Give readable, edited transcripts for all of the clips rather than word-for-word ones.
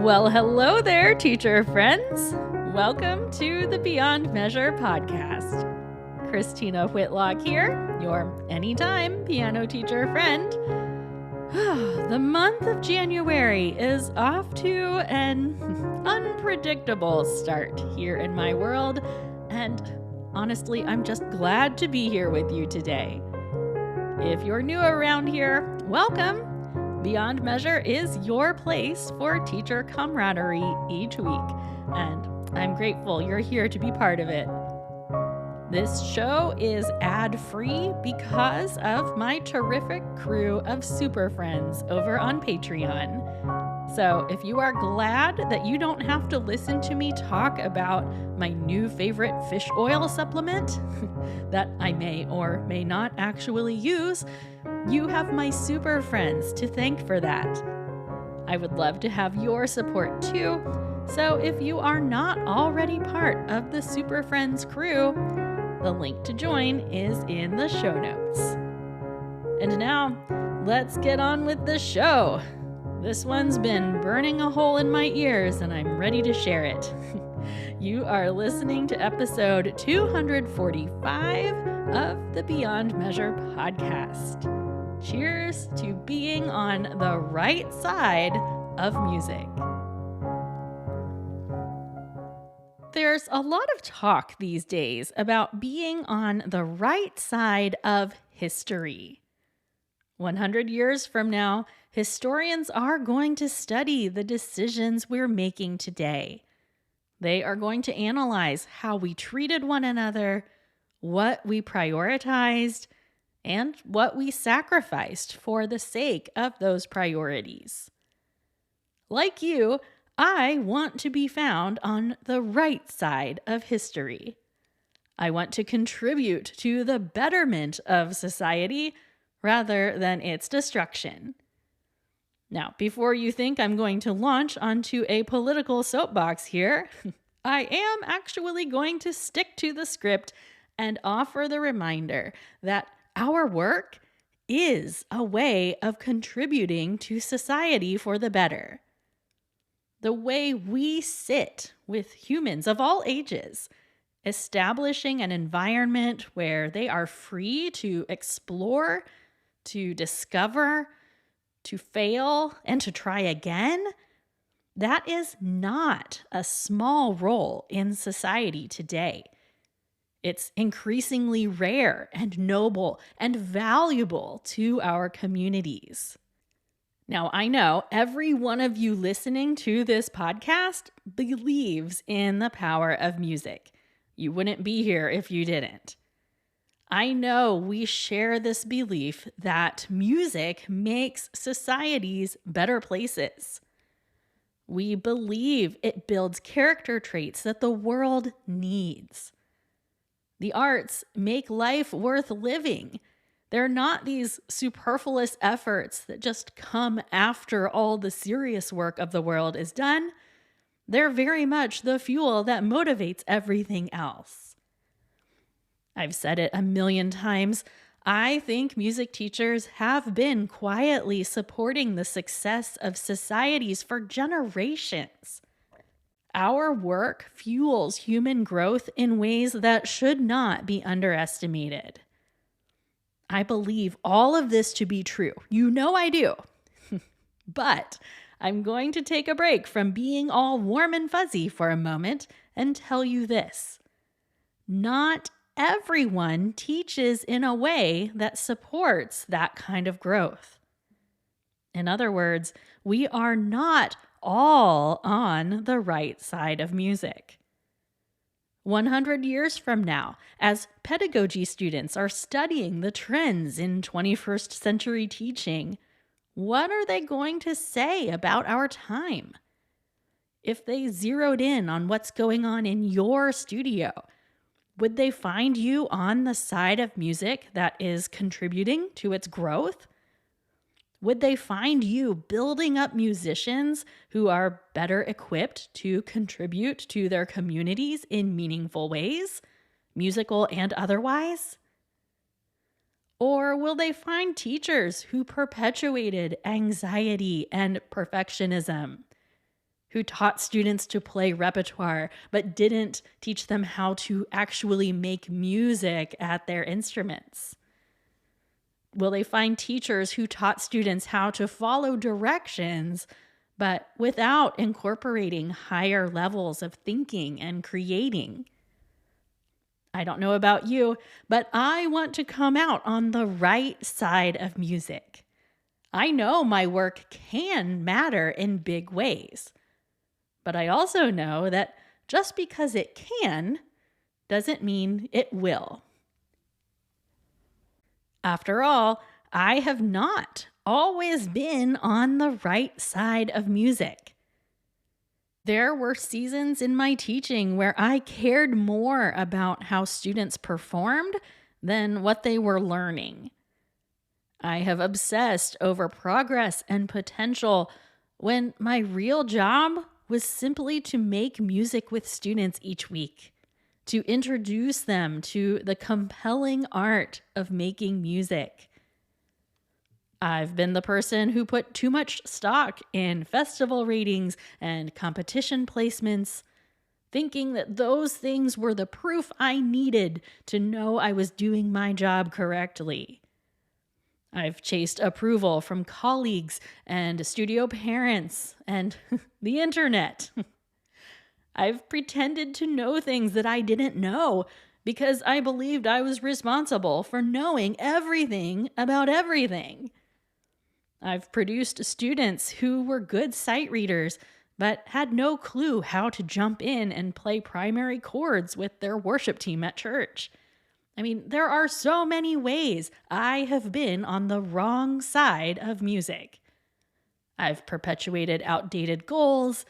Well, hello there, teacher friends. Welcome to the Beyond Measure podcast. Christina Whitlock here, your anytime piano teacher friend. The month of January is off to an unpredictable start here in my world, and honestly, I'm just glad to be here with you today. If you're new around here, welcome. Beyond Measure is your place for teacher camaraderie each week, and I'm grateful you're here to be part of it. This show is ad-free because of my terrific crew of super friends over on Patreon. So if you are glad that you don't have to listen to me talk about my new favorite fish oil supplement that I may or may not actually use, you have my super friends to thank for that. I would love to have your support too, so if you are not already part of the Super Friends crew, the link to join is in the show notes. And now, let's get on with the show. This one's been burning a hole in my ears and I'm ready to share it. You are listening to episode 245 of the Beyond Measure podcast. Cheers to being on the right side of music. There's a lot of talk these days about being on the right side of history. 100 years from now, historians are going to study the decisions we're making today. They are going to analyze how we treated one another, what we prioritized, and what we sacrificed for the sake of those priorities. Like you, I want to be found on the right side of history. I want to contribute to the betterment of society rather than its destruction. Now, before you think I'm going to launch onto a political soapbox here, I am actually going to stick to the script and offer the reminder that our work is a way of contributing to society for the better. The way we sit with humans of all ages, establishing an environment where they are free to explore, to discover, to fail, and to try again, that is not a small role in society today. It's increasingly rare and noble and valuable to our communities. Now, I know every one of you listening to this podcast believes in the power of music. You wouldn't be here if you didn't. I know we share this belief that music makes societies better places. We believe it builds character traits that the world needs. The arts make life worth living. They're not these superfluous efforts that just come after all the serious work of the world is done. They're very much the fuel that motivates everything else. I've said it a million times. I think music teachers have been quietly supporting the success of societies for generations. Our work fuels human growth in ways that should not be underestimated. I believe all of this to be true. You know I do. But I'm going to take a break from being all warm and fuzzy for a moment and tell you this. Not everyone teaches in a way that supports that kind of growth. In other words, we are not all on the right side of music. 100 years from now, as pedagogy students are studying the trends in 21st century teaching, what are they going to say about our time? If they zeroed in on what's going on in your studio, would they find you on the side of music that is contributing to its growth? Would they find you building up musicians who are better equipped to contribute to their communities in meaningful ways, musical and otherwise? Or will they find teachers who perpetuated anxiety and perfectionism, who taught students to play repertoire but didn't teach them how to actually make music at their instruments? Will they find teachers who taught students how to follow directions but without incorporating higher levels of thinking and creating? I don't know about you, but I want to come out on the right side of music. I know my work can matter in big ways, but I also know that just because it can doesn't mean it will. After all, I have not always been on the right side of music. There were seasons in my teaching where I cared more about how students performed than what they were learning. I have obsessed over progress and potential when my real job was simply to make music with students each week, to introduce them to the compelling art of making music. I've been the person who put too much stock in festival ratings and competition placements, thinking that those things were the proof I needed to know I was doing my job correctly. I've chased approval from colleagues and studio parents and the internet. I've pretended to know things that I didn't know because I believed I was responsible for knowing everything about everything. I've produced students who were good sight readers but had no clue how to jump in and play primary chords with their worship team at church. I mean, there are so many ways I have been on the wrong side of music. I've perpetuated outdated goals,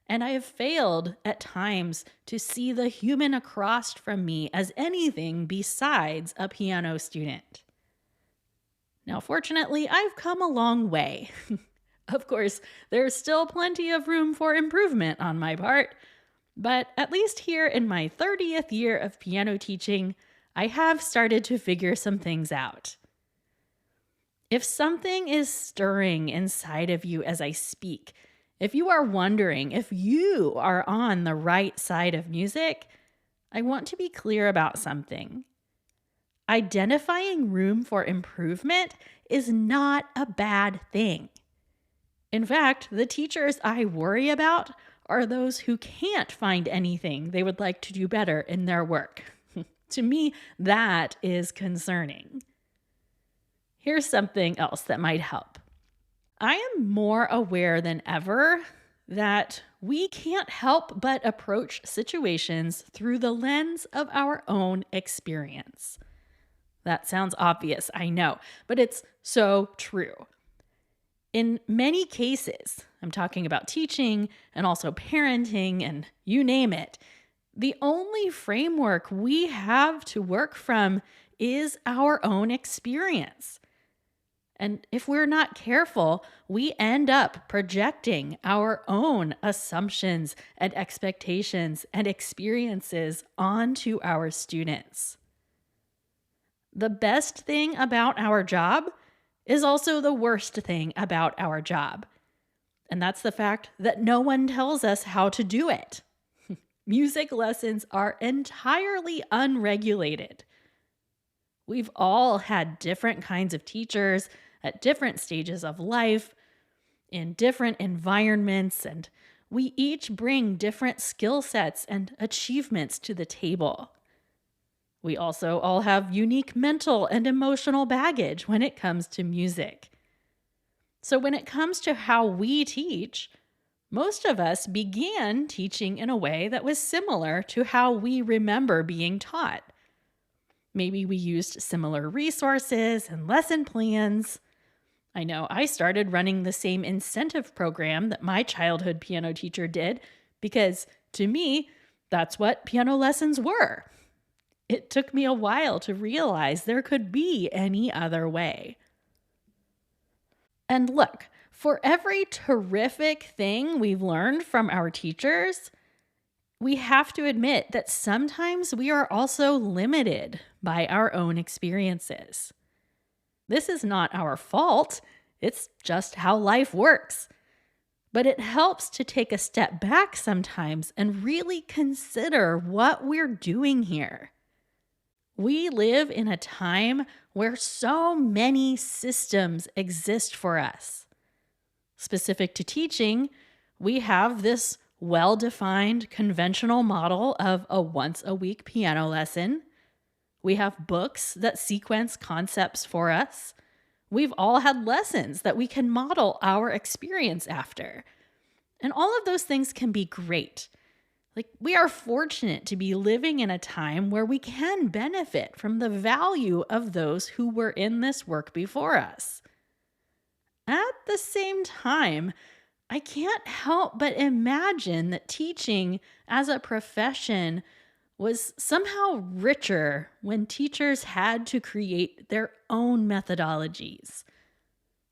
and I have failed at times to see the human across from me as anything besides a piano student. Now, fortunately, I've come a long way. Of course, there's still plenty of room for improvement on my part, but at least here in my 30th year of piano teaching, I have started to figure some things out. If something is stirring inside of you as I speak, if you are wondering if you are on the right side of music, I want to be clear about something. Identifying room for improvement is not a bad thing. In fact, the teachers I worry about are those who can't find anything they would like to do better in their work. To me, that is concerning. Here's something else that might help. I am more aware than ever that we can't help but approach situations through the lens of our own experience. That sounds obvious, I know, but it's so true. In many cases, I'm talking about teaching and also parenting and you name it, the only framework we have to work from is our own experience. And if we're not careful, we end up projecting our own assumptions and expectations and experiences onto our students. The best thing about our job is also the worst thing about our job. And that's the fact that no one tells us how to do it. Music lessons are entirely unregulated. We've all had different kinds of teachers at different stages of life, in different environments, and we each bring different skill sets and achievements to the table. We also all have unique mental and emotional baggage when it comes to music. So when it comes to how we teach, most of us began teaching in a way that was similar to how we remember being taught. Maybe we used similar resources and lesson plans. I know I started running the same incentive program that my childhood piano teacher did because, to me, that's what piano lessons were. It took me a while to realize there could be any other way. And look, for every terrific thing we've learned from our teachers, we have to admit that sometimes we are also limited by our own experiences. This is not our fault. It's just how life works. But it helps to take a step back sometimes and really consider what we're doing here. We live in a time where so many systems exist for us. Specific to teaching, we have this well-defined conventional model of a once-a-week piano lesson. We have books that sequence concepts for us. We've all had lessons that we can model our experience after. And all of those things can be great. Like, we are fortunate to be living in a time where we can benefit from the value of those who were in this work before us. At the same time, I can't help but imagine that teaching as a profession was somehow richer when teachers had to create their own methodologies.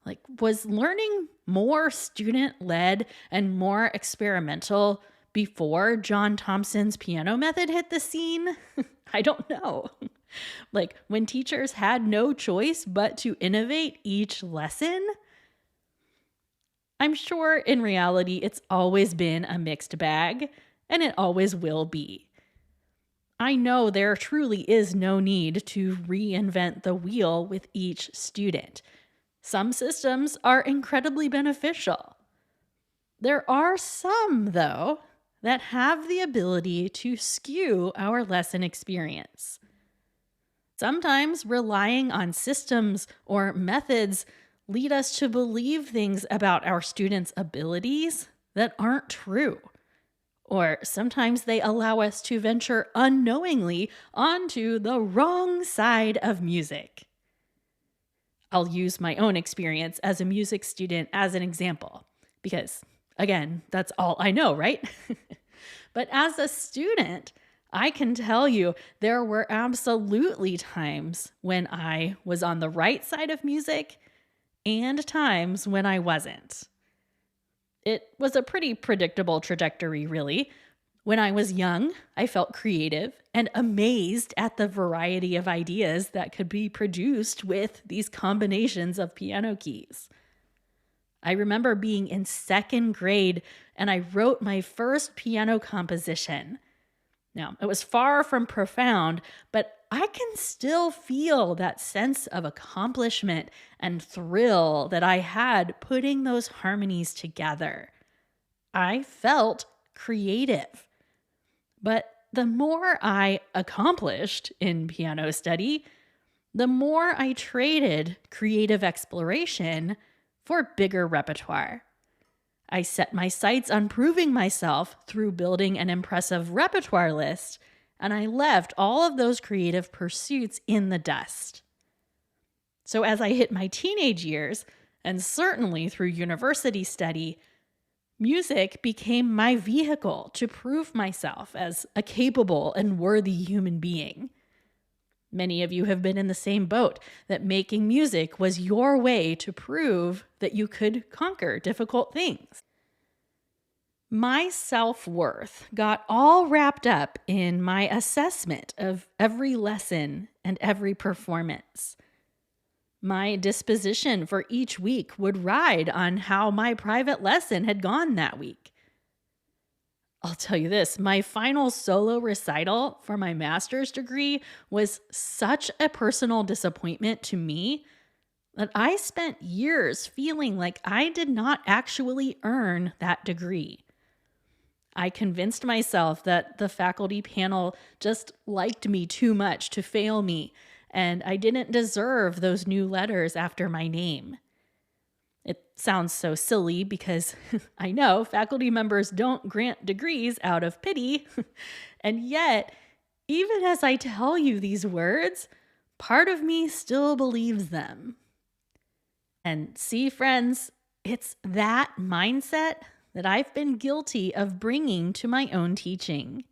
Like, was learning more student-led and more experimental before John Thompson's piano method hit the scene? I don't know. Like, when teachers had no choice but to innovate each lesson? I'm sure in reality it's always been a mixed bag, and it always will be. I know there truly is no need to reinvent the wheel with each student. Some systems are incredibly beneficial. There are some, though, that have the ability to skew our lesson experience. Sometimes relying on systems or methods lead us to believe things about our students' abilities that aren't true. Or sometimes they allow us to venture unknowingly onto the wrong side of music. I'll use my own experience as a music student as an example, because, again, that's all I know, right? But as a student, I can tell you there were absolutely times when I was on the right side of music and times when I wasn't. It was a pretty predictable trajectory, really. When I was young, I felt creative and amazed at the variety of ideas that could be produced with these combinations of piano keys. I remember being in second grade and I wrote my first piano composition. Now, it was far from profound, but I can still feel that sense of accomplishment and thrill that I had putting those harmonies together. I felt creative. But the more I accomplished in piano study, the more I traded creative exploration for bigger repertoire. I set my sights on proving myself through building an impressive repertoire list, and I left all of those creative pursuits in the dust. So as I hit my teenage years, and certainly through university study, music became my vehicle to prove myself as a capable and worthy human being. Many of you have been in the same boat, that making music was your way to prove that you could conquer difficult things. My self-worth got all wrapped up in my assessment of every lesson and every performance. My disposition for each week would ride on how my private lesson had gone that week. I'll tell you this, my final solo recital for my master's degree was such a personal disappointment to me that I spent years feeling like I did not actually earn that degree. I convinced myself that the faculty panel just liked me too much to fail me, and I didn't deserve those new letters after my name. It sounds so silly because I know faculty members don't grant degrees out of pity. And yet, even as I tell you these words, part of me still believes them. And see, friends, it's that mindset that I've been guilty of bringing to my own teaching.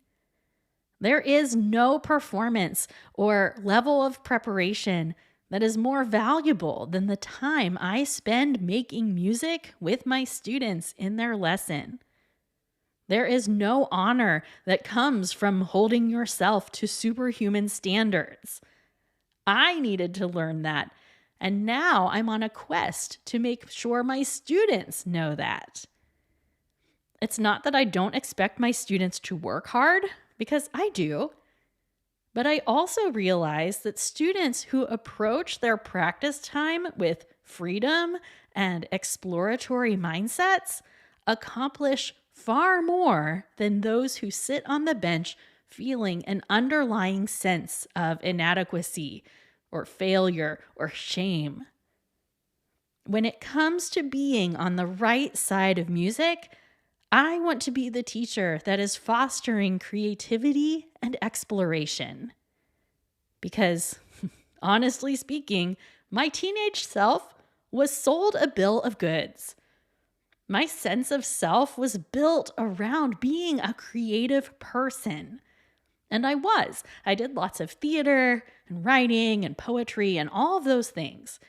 There is no performance or level of preparation that is more valuable than the time I spend making music with my students in their lesson. There is no honor that comes from holding yourself to superhuman standards. I needed to learn that, and now I'm on a quest to make sure my students know that. It's not that I don't expect my students to work hard, because I do. But I also realize that students who approach their practice time with freedom and exploratory mindsets accomplish far more than those who sit on the bench feeling an underlying sense of inadequacy or failure or shame. When it comes to being on the right side of music, I want to be the teacher that is fostering creativity and exploration. Because, honestly speaking, my teenage self was sold a bill of goods. My sense of self was built around being a creative person. And I was. I did lots of theater and writing and poetry and all of those things.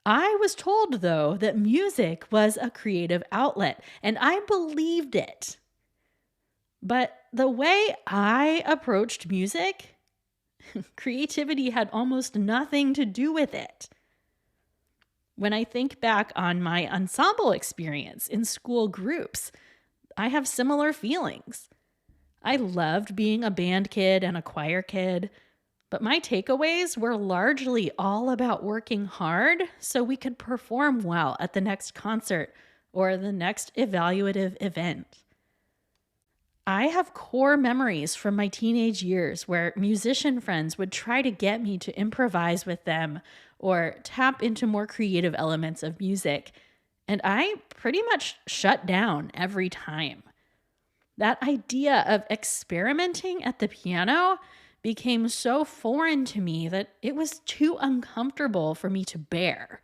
I was told, though, that music was a creative outlet, and I believed it. But the way I approached music, creativity had almost nothing to do with it. When I think back on my ensemble experience in school groups, I have similar feelings. I loved being a band kid and a choir kid, but my takeaways were largely all about working hard so we could perform well at the next concert or the next evaluative event. I have core memories from my teenage years where musician friends would try to get me to improvise with them or tap into more creative elements of music, and I pretty much shut down every time. That idea of experimenting at the piano became so foreign to me that it was too uncomfortable for me to bear.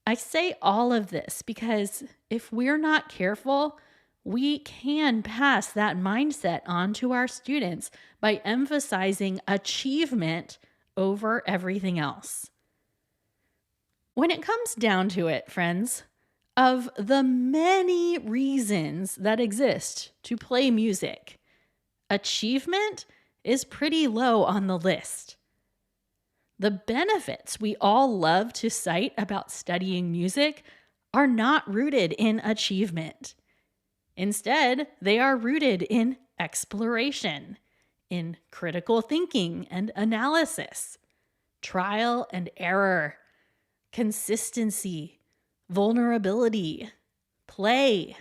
I say all of this because if we're not careful, we can pass that mindset on to our students by emphasizing achievement over everything else. When it comes down to it, friends, of the many reasons that exist to play music, achievement is pretty low on the list. The benefits we all love to cite about studying music are not rooted in achievement. Instead, they are rooted in exploration, in critical thinking and analysis, trial and error, consistency, vulnerability, play,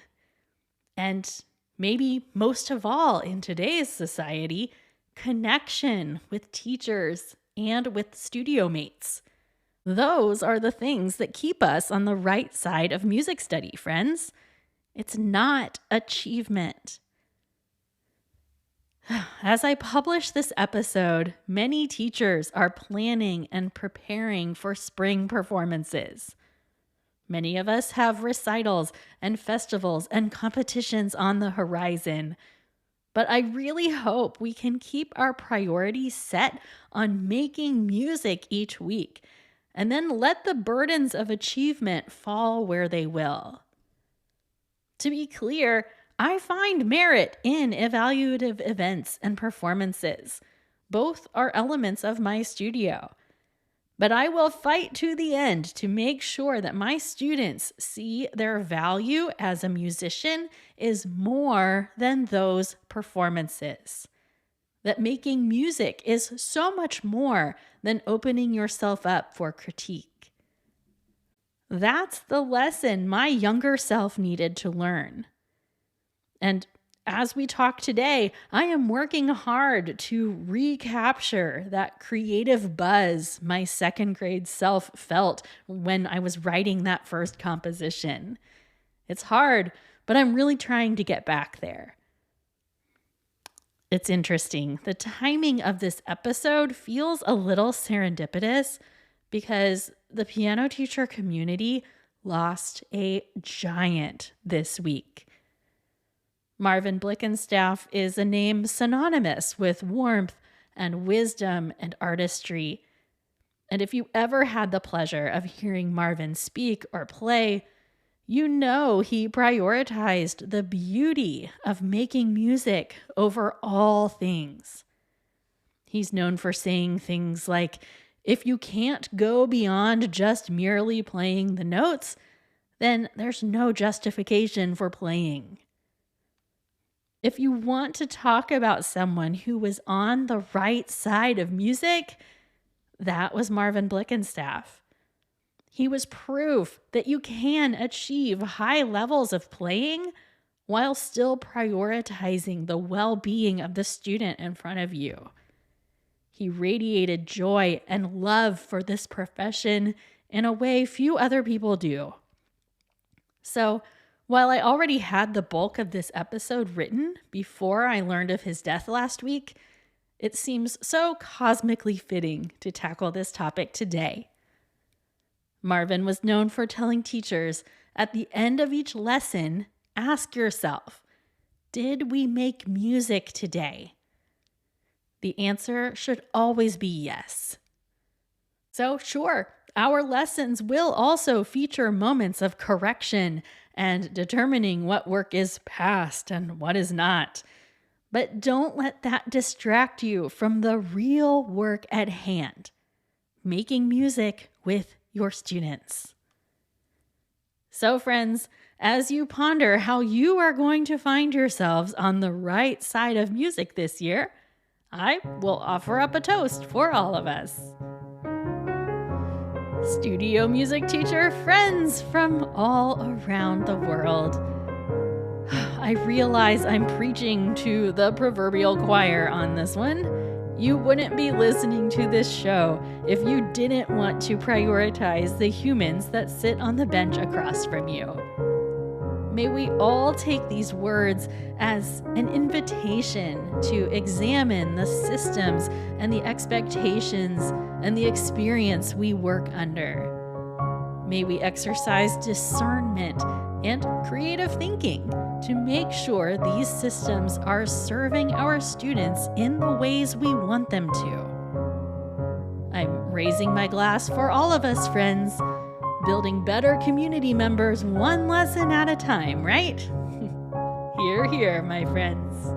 and maybe most of all in today's society, connection with teachers and with studio mates. Those are the things that keep us on the right side of music study, friends. It's not achievement. As I publish this episode, many teachers are planning and preparing for spring performances. Many of us have recitals and festivals and competitions on the horizon. But I really hope we can keep our priorities set on making music each week and then let the burdens of achievement fall where they will. To be clear, I find merit in evaluative events and performances. Both are elements of my studio. But I will fight to the end to make sure that my students see their value as a musician is more than those performances. That making music is so much more than opening yourself up for critique. That's the lesson my younger self needed to learn. And as we talk today, I am working hard to recapture that creative buzz my second grade self felt when I was writing that first composition. It's hard, but I'm really trying to get back there. It's interesting. The timing of this episode feels a little serendipitous because the piano teacher community lost a giant this week. Marvin Blickenstaff is a name synonymous with warmth and wisdom and artistry. And if you ever had the pleasure of hearing Marvin speak or play, you know he prioritized the beauty of making music over all things. He's known for saying things like, if you can't go beyond just merely playing the notes, then there's no justification for playing. If you want to talk about someone who was on the right side of music, that was Marvin Blickenstaff. He was proof that you can achieve high levels of playing while still prioritizing the well-being of the student in front of you. He radiated joy and love for this profession in a way few other people do. So, while I already had the bulk of this episode written before I learned of his death last week, it seems so cosmically fitting to tackle this topic today. Marvin was known for telling teachers at the end of each lesson, ask yourself, did we make music today? The answer should always be yes. So sure, our lessons will also feature moments of correction and determining what work is past and what is not. But don't let that distract you from the real work at hand, making music with your students. So friends, as you ponder how you are going to find yourselves on the right side of music this year, I will offer up a toast for all of us. Studio music teacher friends from all around the world. I realize I'm preaching to the proverbial choir on this one. You wouldn't be listening to this show if you didn't want to prioritize the humans that sit on the bench across from you. May we all take these words as an invitation to examine the systems and the expectations and the experience we work under. May we exercise discernment and creative thinking to make sure these systems are serving our students in the ways we want them to. I'm raising my glass for all of us, friends. Building better community members one lesson at a time, right? Hear, hear, my friends.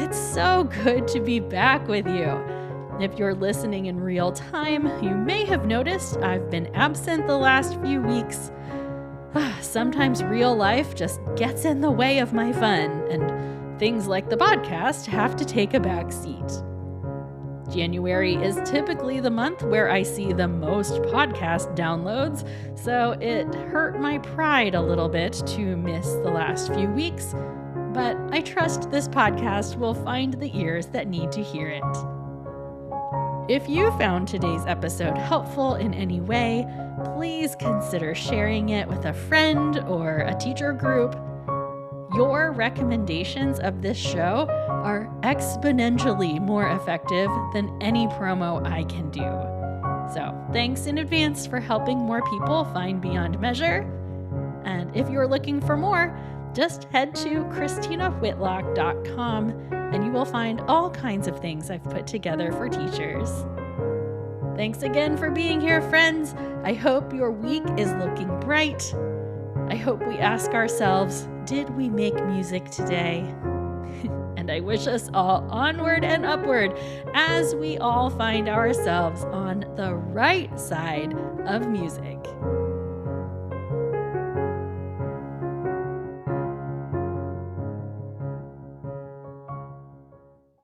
It's so good to be back with you. If you're listening in real time, you may have noticed I've been absent the last few weeks. Sometimes real life just gets in the way of my fun, and things like the podcast have to take a back seat. January is typically the month where I see the most podcast downloads, so it hurt my pride a little bit to miss the last few weeks, but I trust this podcast will find the ears that need to hear it. If you found today's episode helpful in any way, please consider sharing it with a friend or a teacher group. Your recommendations of this show are exponentially more effective than any promo I can do. So thanks in advance for helping more people find Beyond Measure. And if you're looking for more, just head to ChristinaWhitlock.com and you will find all kinds of things I've put together for teachers. Thanks again for being here, friends. I hope your week is looking bright. I hope we ask ourselves, did we make music today? And I wish us all onward and upward as we all find ourselves on the right side of music.